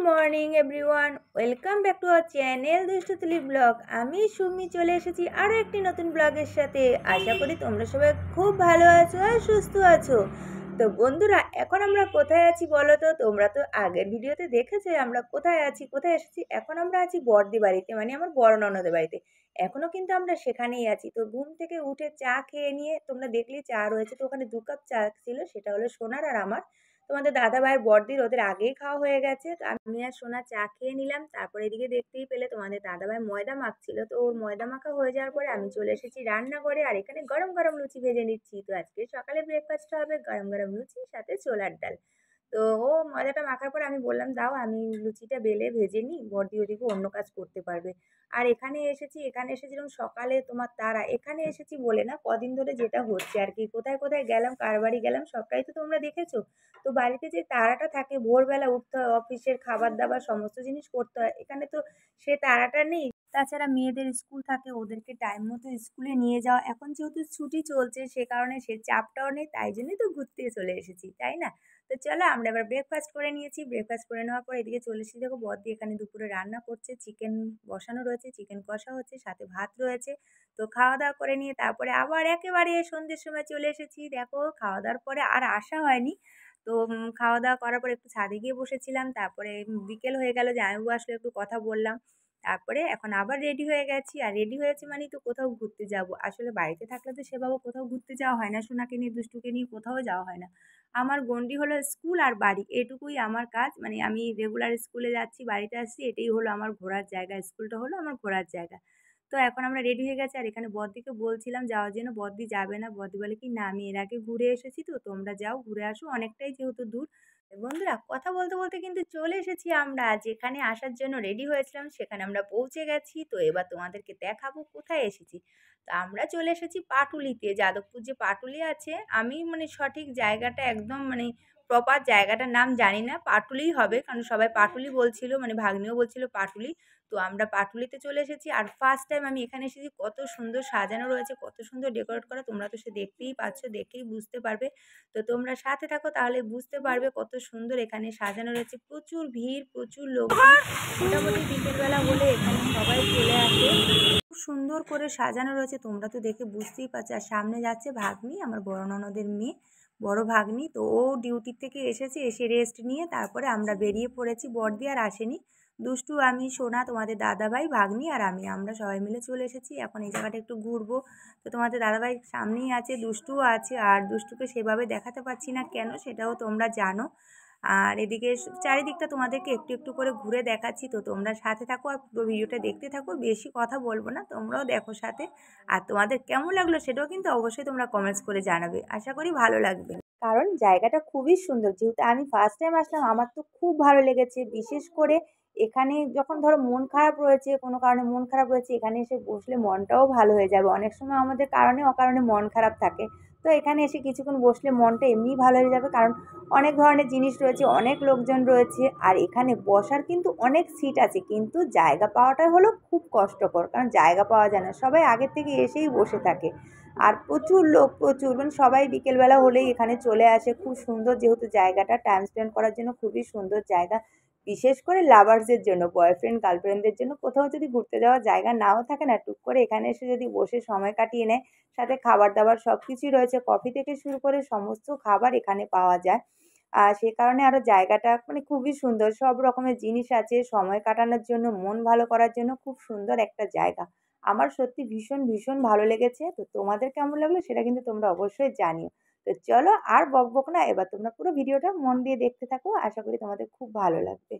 Morning everyone, welcome back to our channel Dushtutuli blog. আমি সুমি চলে এসেছি আরও একটি নতুন ব্লগের সাথে। আশা করি তোমরা সবাই খুব ভালো আছো আর সুস্থ আছো। তো বন্ধুরা, এখন আমরা কোথায় আছি বলো তো? তোমরা তো আগের ভিডিওতে দেখেছো আমরা কোথায় আছি, কোথায় এসেছি। এখন আমরা আছি বড়দি বাড়িতে, মানে আমার বড় ননদের বাড়িতে। এখনও কিন্তু আমরা সেখানেই আছি। তো ঘুম থেকে উঠে চা খেয়ে নিয়ে, তোমরা দেখলেই চা রয়েছে, তো ওখানে 2 কাপ চা ছিল, সেটা হলো সোনার আর আমার। তোমাদের দাদাভাইয়ের বড়দির ওদের আগেই খাওয়া হয়ে গেছে। আমি আর সোনা চা খেয়ে নিলাম। তারপরে এদিকে দেখতেই পেলে তোমাদের দাদাভাই ময়দা মাখছিল। তো ওর ময়দা মাখা হয়ে যাওয়ার পরে আমি চলে এসেছি রান্নাঘরে, আর এখানে গরম গরম লুচি ভেজে নিচ্ছি। তো আজকে সকালে ব্রেকফাস্ট হবে গরম গরম লুচি সাথে ছোলার ডাল। তো ও ময়দাটা মাখার পরে আমি বললাম, দাও আমি লুচিটা বেলে ভেজে নিই, বড়দি ওদিকে অন্য কাজ করতে পারবে। আর এখানে এসেছিলাম সকালে, তোমার তারা এখানে এসেছি বলে না, কদিন ধরে যেটা হচ্ছে আর কি, কোথায় কোথায় গেলাম, কার বাড়ি গেলাম সবটাই তো তোমরা দেখেছো। তো বাড়িতে যে তাড়াটা থাকে, ভোরবেলা উঠতে হয়, অফিসের খাবার দাবার সমস্ত জিনিস করতে হয়, এখানে তো সে তাড়াটা নেই। তাছাড়া মেয়েদের স্কুল থাকে, ওদেরকে টাইম মতো স্কুলে নিয়ে যাওয়া, এখন যেহেতু ছুটি চলছে সে কারণে সে চাপটাও নেই, তাই জন্যই তো ঘুরতে চলে এসেছি, তাই না? তো চলো, আমরা এবার ব্রেকফাস্ট করে নিয়েছি। ব্রেকফাস্ট করে নেওয়ার পর এদিকে চলে এসেছি, দেখো বড়দি এখানে দুপুরে রান্না করছে, চিকেন বসানো রয়েছে, চিকেন কষা হচ্ছে, সাথে ভাত রয়েছে। তো খাওয়া দাওয়া করে নিয়ে তারপরে আবার একেবারে সন্ধ্যের সময় চলে এসেছি। দেখো, খাওয়া দাওয়ার পরে আর আসা হয়নি। তো খাওয়া দাওয়া করার পরে একটু ছাদে গিয়ে বসেছিলাম। তারপরে বিকেল হয়ে গেল, জামাইবাবু আসলে একটু কথা বললাম। তারপরে এখন আবার রেডি হয়ে গেছি, আর রেডি হয়েছি মানেই তো কোথাও ঘুরতে যাব। আসলে বাড়িতে থাকলে তো সেভাবে কোথাও ঘুরতে যাওয়া হয় না, সোনাকে নিয়ে দুষ্টুকে নিয়ে কোথাও যাওয়া হয় না। আমার গণ্ডি হলো স্কুল আর বাড়ি, এটুকুই আমার কাজ। মানে আমি রেগুলার স্কুলে যাচ্ছি, বাড়িতে আসছি, এটাই হলো আমার ঘোরার জায়গা, স্কুলটা হলো আমার ঘোরার জায়গা। তো এখন আমরা রেডি হয়ে গেছি, আর এখানে বড়দিকে বলছিলাম যাওয়ার জন্য, বড়দি যাবে না। বড়দি বলে কি, না আমি এর আগে ঘুরে এসেছি, তো তোমরা যাও ঘুরে আসো, অনেকটাই যেহেতু দূর। বন্ধুরা, কথা বলতে বলতে কিন্তু চলে এসেছি আমরা যেখানে আসার জন্য রেডি হয়েছিলাম, সেখানে আমরা পৌঁছে গেছি। তো এবার তোমাদেরকে দেখাবো কোথায় এসেছি। তো আমরা চলে এসেছি পাটুলিতে, যাদবপুর যে পাটুলি আছে, আমি মানে সঠিক জায়গাটা একদম মানে প্রপার জায়গাটার নাম জানি না, পাটুলিই হবে, কারণ সবাই পাটুলি বলছিল, মানে ভাগ্নিও বলছিল পাটুলি। তো আমরা পাটুলিতে চলে এসেছি, আর ফার্স্ট টাইম আমি এখানে এসেছি। কত সুন্দর সাজানো রয়েছে, কত সুন্দর ডেকোরেট করা, তোমরা তো সে দেখতেই পাচ্ছ, দেখেই বুঝতে পারবে। তো তোমরা সাথে থাকো, তাহলে বুঝতে পারবে কত সুন্দর এখানে সাজানো রয়েছে। প্রচুর ভিড়, প্রচুর লোক, মোটামুটি বিকেলবেলা হলে এখানে সবাই চলে আসে। খুব সুন্দর করে সাজানো রয়েছে, তোমরা তো দেখে বুঝতেই পারছো। আর সামনে যাচ্ছে ভাগ্নি, আমার বড় ননদের মেয়ে, বড় ভাগ্নি। তো ও ডিউটি থেকে এসেছে, এসে রেস্ট নিয়ে তারপরে আমরা বেরিয়ে পড়েছি। বড়দি আর আসেনি, দুষ্টু, আমি, সোনা, তোমাদের দাদাভাই, ভাগ্নি আর আমরা সবাই মিলে চলে এসেছি। এখন এই জায়গাটা একটু ঘুরবো। তো তোমাদের দাদাভাই সামনেই আছে, দুষ্টুও আছে, আর দুষ্টুকে সেভাবে দেখাতে পারছি না কেন, সেটাও তোমরা জানো। আর এদিকে চারিদিকটা তোমাদেরকে একটু একটু করে ঘুরে দেখাচ্ছি। তো তোমরা সাথে থাকো আর পুরো ভিডিওটা দেখতে থাকো, বেশি কথা বলবো না, তোমরাও দেখো সাথে। আর তোমাদের কেমন লাগলো সেটাও কিন্তু অবশ্যই তোমরা কমেন্টস করে জানাবে, আশা করি ভালো লাগবে। কারণ জায়গাটা খুবই সুন্দর, যেহেতু আমি ফার্স্ট টাইম আসলাম, আমার তো খুব ভালো লেগেছে। বিশেষ করে এখানে যখন ধরো মন খারাপ রয়েছে, কোনো কারণে মন খারাপ রয়েছে, এখানে এসে বসলে মনটাও ভালো হয়ে যাবে। অনেক সময় আমাদের কারণে অকারণে মন খারাপ থাকে, তো এখানে এসে কিছুক্ষণ বসলে মনটা এমনিই ভালো হয়ে যাবে। কারণ অনেক ধরনের জিনিস রয়েছে, অনেক লোকজন রয়েছে, আর এখানে বসার কিন্তু অনেক সিট আছে, কিন্তু জায়গা পাওয়াটাই হলো খুব কষ্টকর, কারণ জায়গা পাওয়া যায় না, সবাই আগের থেকে এসেই বসে থাকে। আর প্রচুর লোক, প্রচুর, মানে সবাই বিকেলবেলা হলেই এখানে চলে আসে। খুব সুন্দর, যেহেতু জায়গাটা টাইম স্পেন্ড করার জন্য খুবই সুন্দর জায়গা। বিশেষ করে লাভার্সদের জন্য, বয়ফ্রেন্ড গার্লফ্রেন্ডদের জন্য কোথাও যদি ঘুরতে যাওয়ার জায়গা নাও থাকে না, টুক করে এখানে এসে যদি বসে সময় কাটিয়ে নেয়, সাথে খাবার দাবার সব কিছুই রয়েছে, কফি থেকে শুরু করে সমস্ত খাবার এখানে পাওয়া যায়। আর সে কারণে আরও জায়গাটা মানে খুবই সুন্দর, সব রকমের জিনিস আছে, সময় কাটানোর জন্য, মন ভালো করার জন্য খুব সুন্দর একটা জায়গা। আমার সত্যি ভীষণ ভীষণ ভালো লেগেছে। তো তোমাদের কেমন লাগলো সেটা কিন্তু তোমরা অবশ্যই জানিও। তো চলো আর বকবক না, এবার তোমরা পুরো ভিডিওটা মন দিয়ে দেখতে থাকো, আশা করি তোমাদের খুব ভালো লাগবে।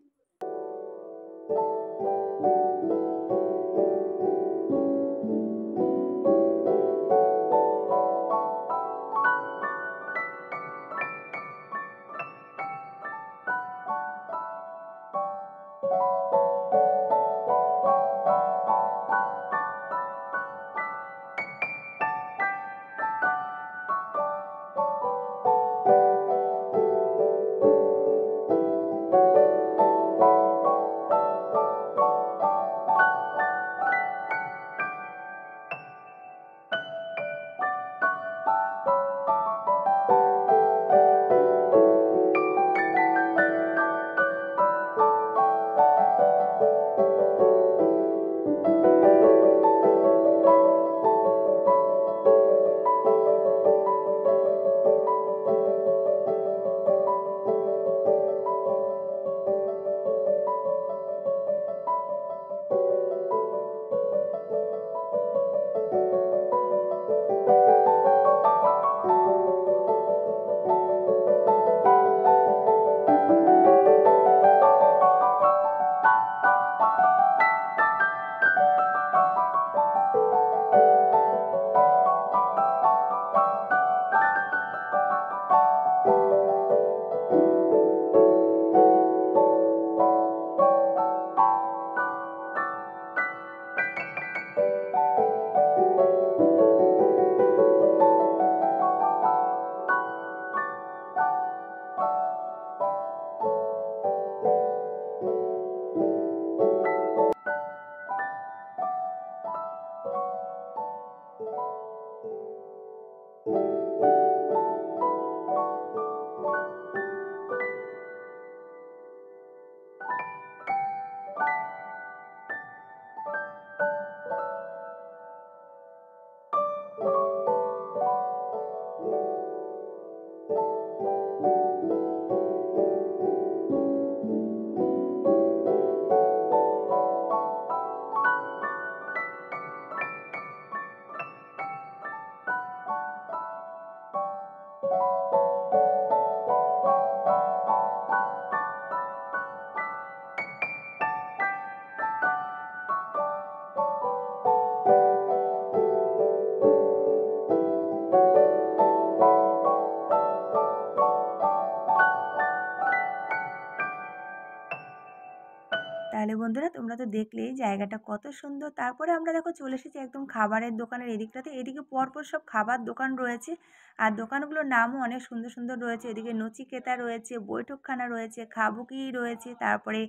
তাহলে বন্ধুরা তোমরা তো দেখলেই জায়গাটা কত সুন্দর। তারপরে আমরা দেখো চলে এসেছি একদম খাবারের দোকানের এদিকটাতে। এদিকে পরপর সব খাবার দোকান রয়েছে। আর দোকানগুলোর নামও অনেক সুন্দর সুন্দর রয়েছে। এদিকে নচিকেতা রয়েছে, বৈঠকখানা রয়েছে, খাবো কি রয়েছে, তারপরে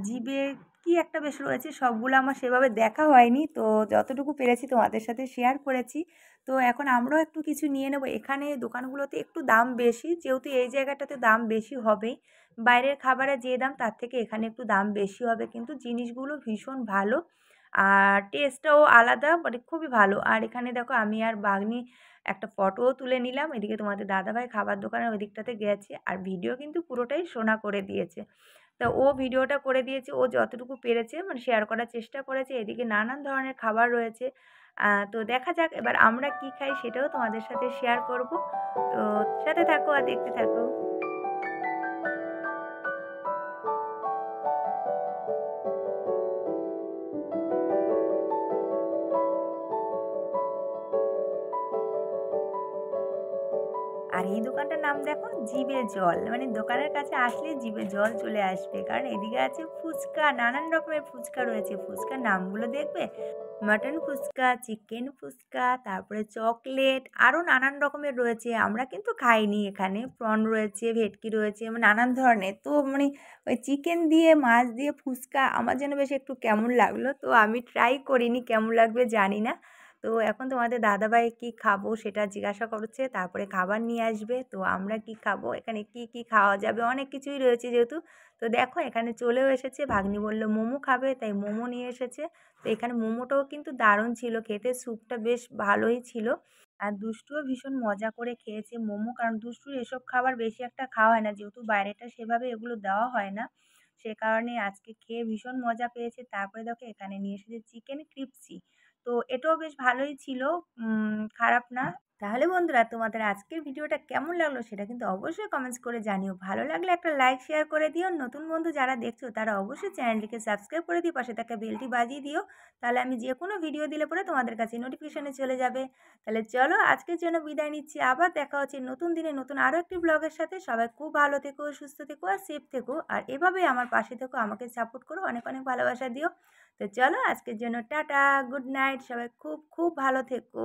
জিবে কি একটা বেশ রয়েছে। সবগুলো আমার সেভাবে দেখা হয়নি, তো যতটুকু পেরেছি তোমাদের সাথে শেয়ার করেছি। তো এখন আমরাও একটু কিছু নিয়ে নেব। এখানে দোকানগুলোতে একটু দাম বেশি, যেহেতু এই জায়গাটাতে দাম বেশি হবেই। বাইরের খাবারের যে দাম তার থেকে এখানে একটু দাম বেশি হবে, কিন্তু জিনিসগুলো ভীষণ ভালো আর টেস্টটাও আলাদা, মানে খুবই ভালো। আর এখানে দেখো আমি আর বাগনি একটা ফটোও তুলে নিলাম। এদিকে তোমাদের দাদাভাই খাবার দোকানের ওই দিকটাতে গেছে, আর ভিডিও কিন্তু পুরোটাই সোনা করে দিয়েছে। তা ও ভিডিওটা করে দিয়েছে, ও যতটুকু পেরেছে মানে শেয়ার করার চেষ্টা করেছে। এদিকে নানান ধরনের খাবার রয়েছে। তো দেখা যাক এবার আমরা কি খাই সেটাও তোমাদের সাথে শেয়ার করব। তো সাথে থাকো আর দেখতে থাকো। আর এই দোকানটার নাম দেখো জিভে জল, মানে দোকানের কাছে আসলে জিভে জল চলে আসবে, কারণ এদিকে আছে ফুচকা, নানান রকমের ফুচকা রয়েছে। ফুচকার নামগুলো দেখবে, মাটন ফুচকা, চিকেন ফুচকা, তারপরে চকলেট, আরও নানান রকমের রয়েছে। আমরা কিন্তু খাইনি, এখানে প্রন রয়েছে, ভেটকি রয়েছে, মানে নানান ধরনের। তো মানে ওই চিকেন দিয়ে মাছ দিয়ে ফুচকা আমার যেন বেশ একটু কেমন লাগলো, তো আমি ট্রাই করিনি, কেমন লাগবে জানি না। তো এখন তোমাদের দাদাভাই কি খাবো সেটা জিজ্ঞাসা করছে, তারপরে খাবার নিয়ে আসবে। তো আমরা কি খাবো, এখানে কি কি খাওয়া যাবে, অনেক কিছুই রয়েছে যেহেতু। তো দেখো এখানে চলেও এসেছে, ভাগ্নি বলল মোমো খাবে, তাই মোমো নিয়ে এসেছে। তো এখানে মোমোটাও কিন্তু দারুণ ছিল খেতে, স্যুপটা বেশ ভালোই ছিল। আর দুষ্টুও ভীষণ মজা করে খেয়েছে মোমো, কারণ দুষ্টুর এসব খাবার বেশি একটা খাওয়া হয় না, যেহেতু বাইরেটা সেভাবে এগুলো দেওয়া হয় না। সে কারণে আজকে খেয়ে ভীষণ মজা পেয়েছে। তারপরে দেখো এখানে নিয়ে এসেছে চিকেন ক্রিপসি। তো এটাও বেশ ভালোই ছিল, খারাপ না। তাহলে বন্ধুরা তোমাদের আজকের ভিডিওটা কেমন লাগলো সেটা কিন্তু অবশ্যই কমেন্টস করে জানিও। ভালো লাগলে একটা লাইক শেয়ার করে দিও। নতুন বন্ধু যারা দেখছো তারা অবশ্যই চ্যানেলটিকে সাবস্ক্রাইব করে দিও, পাশে থাকা বেলটি বাজিয়ে দিও। তাহলে আমি যে কোনো ভিডিও দিলে পরে তোমাদের কাছে নোটিফিকেশানে চলে যাবে। তাহলে চলো আজকের জন্য বিদায় নিচ্ছি, আবার দেখা হচ্ছে নতুন দিনে নতুন আরও একটি ব্লগের সাথে। সবাই খুব ভালো থেকো, সুস্থ থেকো আর সেফ থেকো, আর এভাবেই আমার পাশে থেকো, আমাকে সাপোর্ট করো, অনেক অনেক ভালোবাসা দিও। তো চলো আজকের জন্য টাটা, গুড নাইট, সবাই খুব খুব ভালো থেকো।